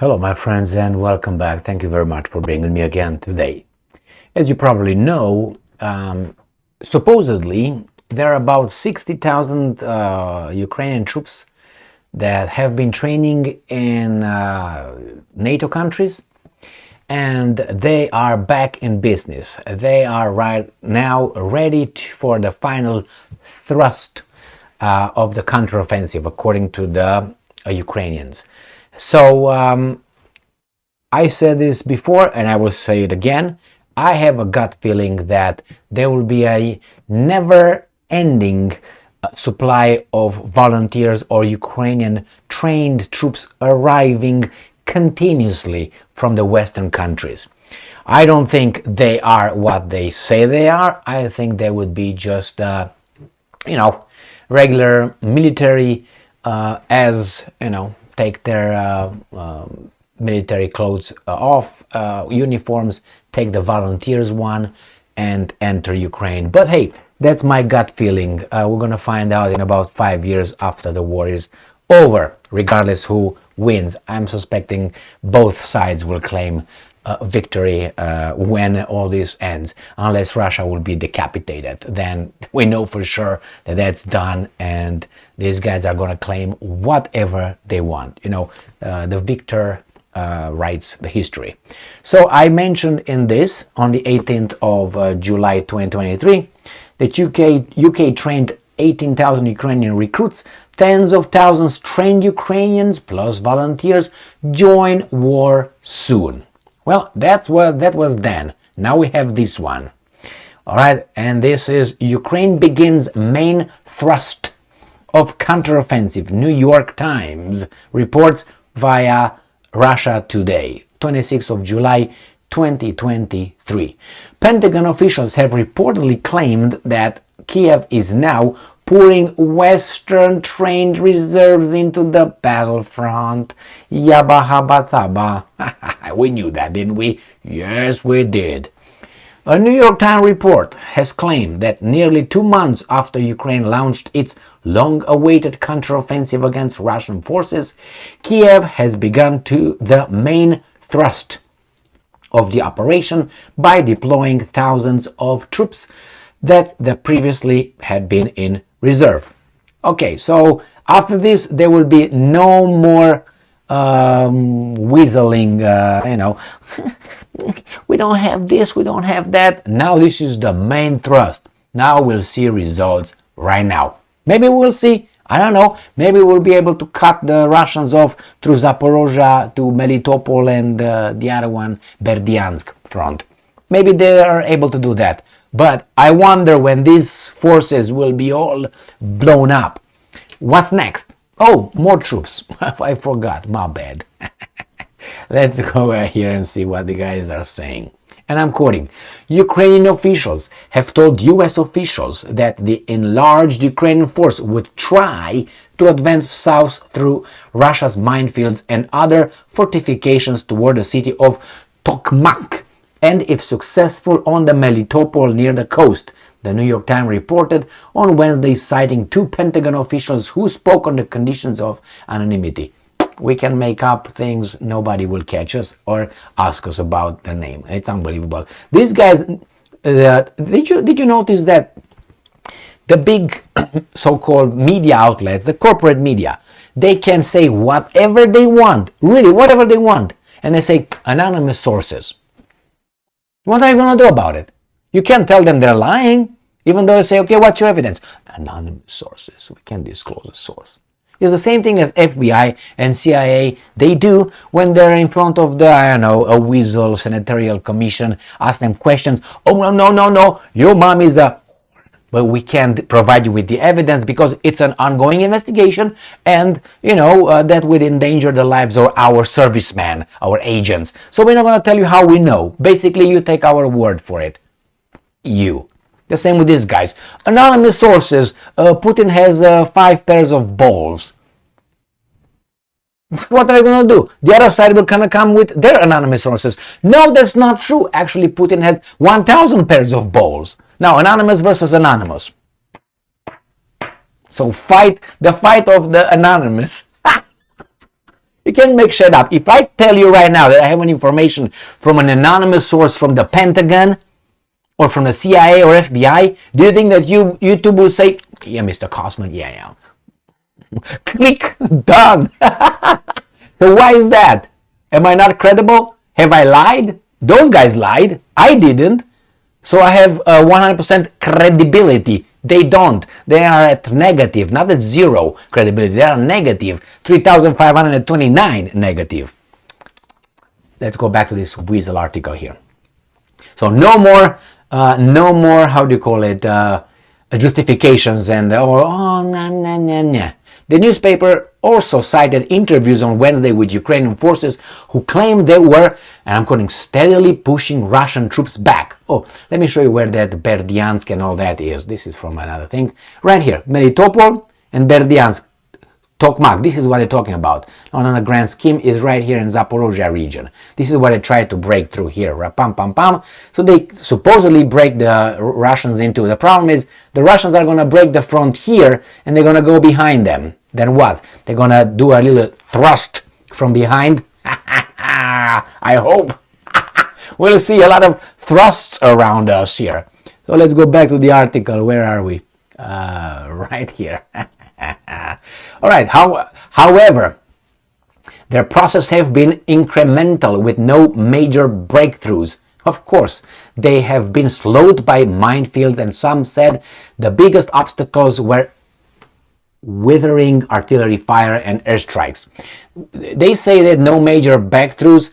Hello, my friends, and welcome back. Thank you very much for being with me again today. As you probably know, supposedly there are about 60,000 Ukrainian troops that have been training in NATO countries, and they are back in business. They are right now ready for the final thrust of the counteroffensive, according to the Ukrainians. So I said this before and I will say it again. I have a gut feeling that there will be a never-ending supply of volunteers or Ukrainian trained troops arriving continuously from the Western countries. I don't think they are what they say they are. I think they would be just, regular military, take their military clothes off, uniforms, take the volunteers one, and enter Ukraine. But hey, that's my gut feeling. We're gonna find out in about 5 years after the war is over, regardless who wins. I'm suspecting both sides will claim victory when all this ends, unless Russia will be decapitated. Then we know for sure that that's done, and these guys are going to claim whatever they want. The victor writes the history. So I mentioned in this on the 18th of July 2023 that UK trained 18,000 Ukrainian recruits. Tens of thousands trained Ukrainians plus volunteers join war soon. Well, that was then. Now we have this one. All right, and this is Ukraine begins main thrust of counteroffensive. New York Times reports via Russia Today, 26th of July 2023. Pentagon officials have reportedly claimed that Kiev is now pouring Western trained reserves into the battlefront. Yabba habba tabba. We knew that, didn't we? Yes, we did. A New York Times report has claimed that nearly 2 months after Ukraine launched its long-awaited counteroffensive against Russian forces, Kiev has begun the main thrust of the operation by deploying thousands of troops that previously had been in reserve. Okay, so after this there will be no more whistling, we don't have this, we don't have that. Now this is the main thrust. Now we'll see results right now. Maybe we'll see, I don't know, maybe we'll be able to cut the Russians off through Zaporozhye to Melitopol and the other one, Berdyansk front. Maybe they are able to do that. But I wonder when these forces will be all blown up. What's next? Oh, more troops. I forgot, my bad. Let's go here and see what the guys are saying. And I'm quoting, Ukrainian officials have told US officials that the enlarged Ukrainian force would try to advance south through Russia's minefields and other fortifications toward the city of Tokmak, and if successful on the Melitopol near the coast, the New York Times reported on Wednesday, citing 2 Pentagon officials who spoke on the conditions of anonymity. We can make up things, nobody will catch us or ask us about the name. It's unbelievable. These guys, did you notice that the big so-called media outlets, the corporate media, they can say whatever they want, really whatever they want, and they say anonymous sources. What are you going to do about it? You can't tell them they're lying, even though you say, okay, what's your evidence? Anonymous sources. We can't disclose a source. It's the same thing as FBI and CIA. They do when they're in front of a weasel senatorial commission, ask them questions. Oh, no, your mom is a... But we can't provide you with the evidence because it's an ongoing investigation, and that would endanger the lives of our servicemen, our agents. So we're not going to tell you how we know. Basically, you take our word for it. The same with these guys. Anonymous sources. Putin has 5 pairs of balls. What are you going to do? The other side will kind of come with their anonymous sources. No, that's not true. Actually, Putin has 1,000 pairs of balls. Now, anonymous versus anonymous. So the fight of the anonymous You can't make shit up. If I tell you right now that I have an information from an anonymous source from the Pentagon or from the CIA or FBI, do you think that YouTube will say, yeah, Mr. Cosman, yeah. Click, done. So why is that? Am I not credible? Have I lied? Those guys lied. I didn't. So I have 100% credibility. They don't. They are at negative, not at zero credibility. They are negative. 3,529 negative. Let's go back to this Weasel article here. So no more, how do you call it, justifications and, nah. The newspaper also cited interviews on Wednesday with Ukrainian forces who claimed they were, and I'm quoting, steadily pushing Russian troops back. Oh, let me show you where that Berdyansk and all that is. This is from another thing. Right here, Melitopol and Berdyansk, Tokmak. This is what they're talking about. On a grand scheme is right here in Zaporozhye region. This is what they tried to break through here. Pam, pam, pam. So they supposedly break the Russians into. The problem is the Russians are going to break the front here and they're going to go behind them. Then what? They're going to do a little thrust from behind. I hope. We'll see a lot of thrusts around us here. So let's go back to the article. Where are we? Right here. All right. However, their process have been incremental with no major breakthroughs. Of course, they have been slowed by minefields, and some said the biggest obstacles were withering artillery fire and airstrikes. They say that no major breakthroughs,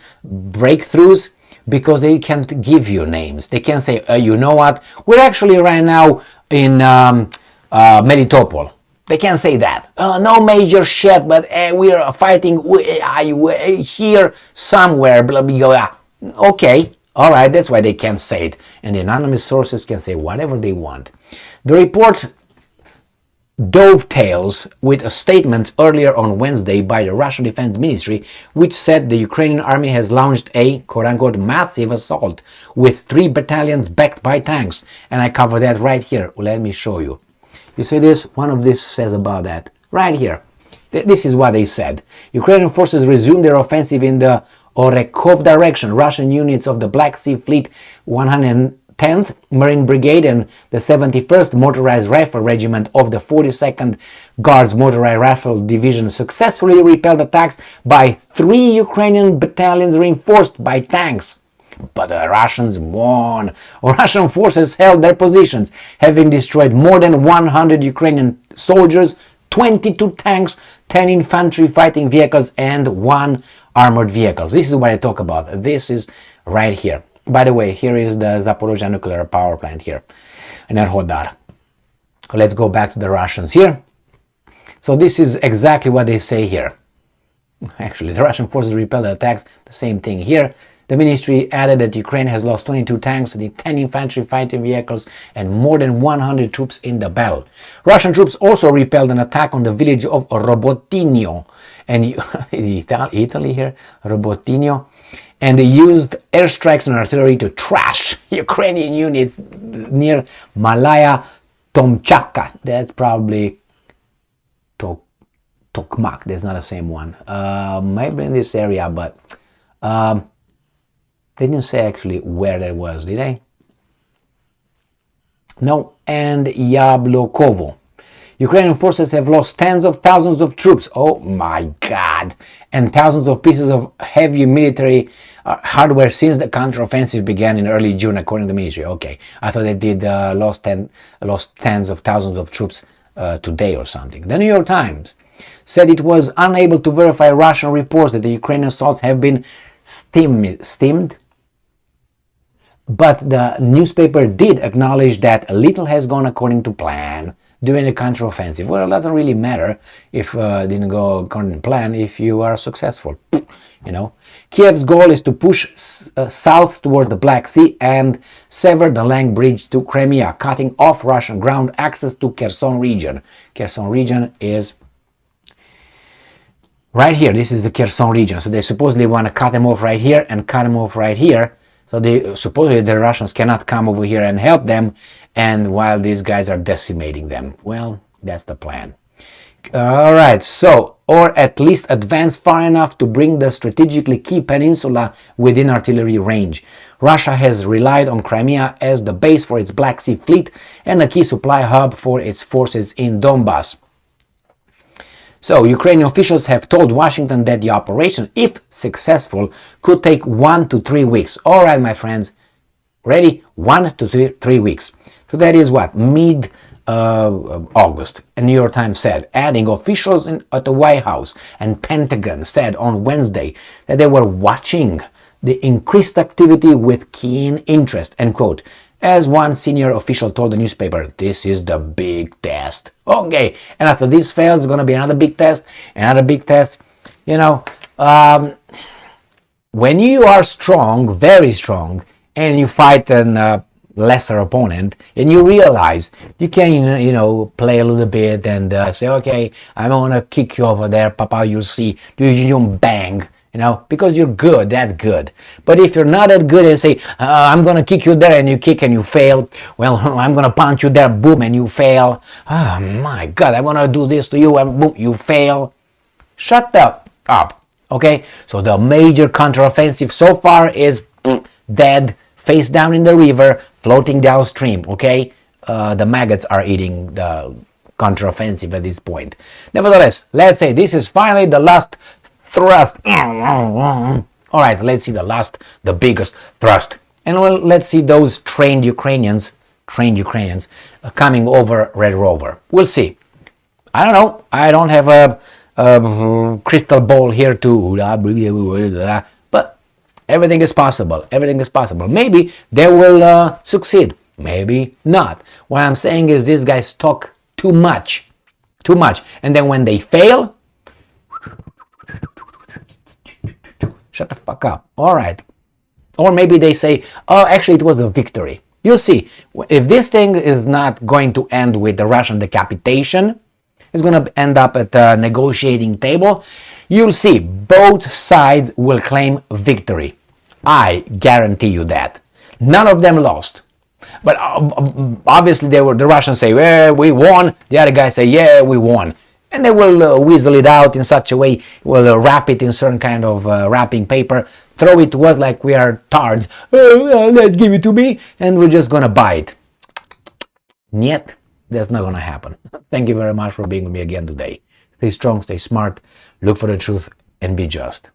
because they can't give you names. They can't say, you know what, we're actually right now in Melitopol. They can't say that. No major shit, but we're fighting here somewhere, blah, blah, blah. Okay, all right, that's why they can't say it. And the anonymous sources can say whatever they want. The report dovetails with a statement earlier on Wednesday by the Russian Defense Ministry, which said the Ukrainian army has launched a quote-unquote massive assault with 3 battalions backed by tanks. And I cover that right here. Let me show you. You see this? One of this says about that. Right here. This is what they said. Ukrainian forces resumed their offensive in the Orekov direction. Russian units of the Black Sea Fleet 110th Marine Brigade and the 71st Motorized Rifle Regiment of the 42nd Guards Motorized Rifle Division successfully repelled attacks by 3 Ukrainian battalions reinforced by tanks. But the Russians won. Russian forces held their positions, having destroyed more than 100 Ukrainian soldiers, 22 tanks, 10 infantry fighting vehicles, and 1 armored vehicle. This is what I talk about. This is right here. By the way, here is the Zaporozhye nuclear power plant here, in Erhodar. Let's go back to the Russians here. So this is exactly what they say here. Actually, the Russian forces repelled the attacks, the same thing here. The ministry added that Ukraine has lost 22 tanks, 10 infantry fighting vehicles, and more than 100 troops in the battle. Russian troops also repelled an attack on the village of Robotinio, and Italy here, Robotinio, and they used airstrikes and artillery to trash Ukrainian units near Malaya Tomchaka. That's probably Tokmak. That's not the same one. Maybe in this area, but they didn't say actually where that was, did they? No. And Yablokovo. Ukrainian forces have lost tens of thousands of troops. Oh my God. And thousands of pieces of heavy military hardware since the counteroffensive began in early June, according to the military. Okay. I thought they did lost tens of thousands of troops today or something. The New York Times said it was unable to verify Russian reports that the Ukrainian assaults have been stemmed. But the newspaper did acknowledge that little has gone according to plan during the counteroffensive. Well, it doesn't really matter if it didn't go according to plan if you are successful. You know, Kiev's goal is to push south toward the Black Sea and sever the Lang Bridge to Crimea, cutting off Russian ground access to Kherson region. Kherson region is right here. This is the Kherson region. So they supposedly want to cut them off right here and cut them off right here. So supposedly the Russians cannot come over here and help them, and while these guys are decimating them. Well, that's the plan. All right, so, or at least advance far enough to bring the strategically key peninsula within artillery range. Russia has relied on Crimea as the base for its Black Sea Fleet and a key supply hub for its forces in Donbass. So, Ukrainian officials have told Washington that the operation, if successful, could take 1 to 3 weeks. All right, my friends, ready? 1 to 3 weeks. So that is what? Mid-August. A New York Times said, adding officials at the White House and Pentagon said on Wednesday that they were watching the increased activity with keen interest, end quote. As one senior official told the newspaper, this is the big test. Okay, and after this fails, it's going to be another big test, another big test. You know, when you are strong, very strong, and you fight a lesser opponent, and you realize you can, play a little bit and say, okay, I'm going to kick you over there, Papa, you'll see, you bang. Because you're good, that good. But if you're not that good and say, I'm going to kick you there, and you kick and you fail, well, I'm going to punch you there, boom, and you fail. Oh, my God, I'm going to do this to you, and boom, you fail. Shut up, okay? So the major counteroffensive so far is dead, face down in the river, floating downstream, okay? The maggots are eating the counteroffensive at this point. Nevertheless, let's say this is finally the last thrust. All right, let's see the biggest thrust, and let's see those trained Ukrainians coming over Red Rover. We'll see. I don't know. I don't have a crystal ball here but everything is possible. Everything is possible. Maybe they will succeed. Maybe not. What I'm saying is these guys talk too much, and then when they fail, shut the fuck up. All right. Or maybe they say, oh, actually, it was a victory. You'll see. If this thing is not going to end with the Russian decapitation, it's going to end up at a negotiating table. You'll see. Both sides will claim victory. I guarantee you that. None of them lost. But obviously, the Russians say, well, we won. The other guys say, yeah, we won. And they will weasel it out in such a way, will wrap it in certain kind of wrapping paper, throw it to us like we are tards. Let's give it to me, and we're just gonna buy it. Niet, that's not gonna happen. Thank you very much for being with me again today. Stay strong, stay smart, look for the truth, and be just.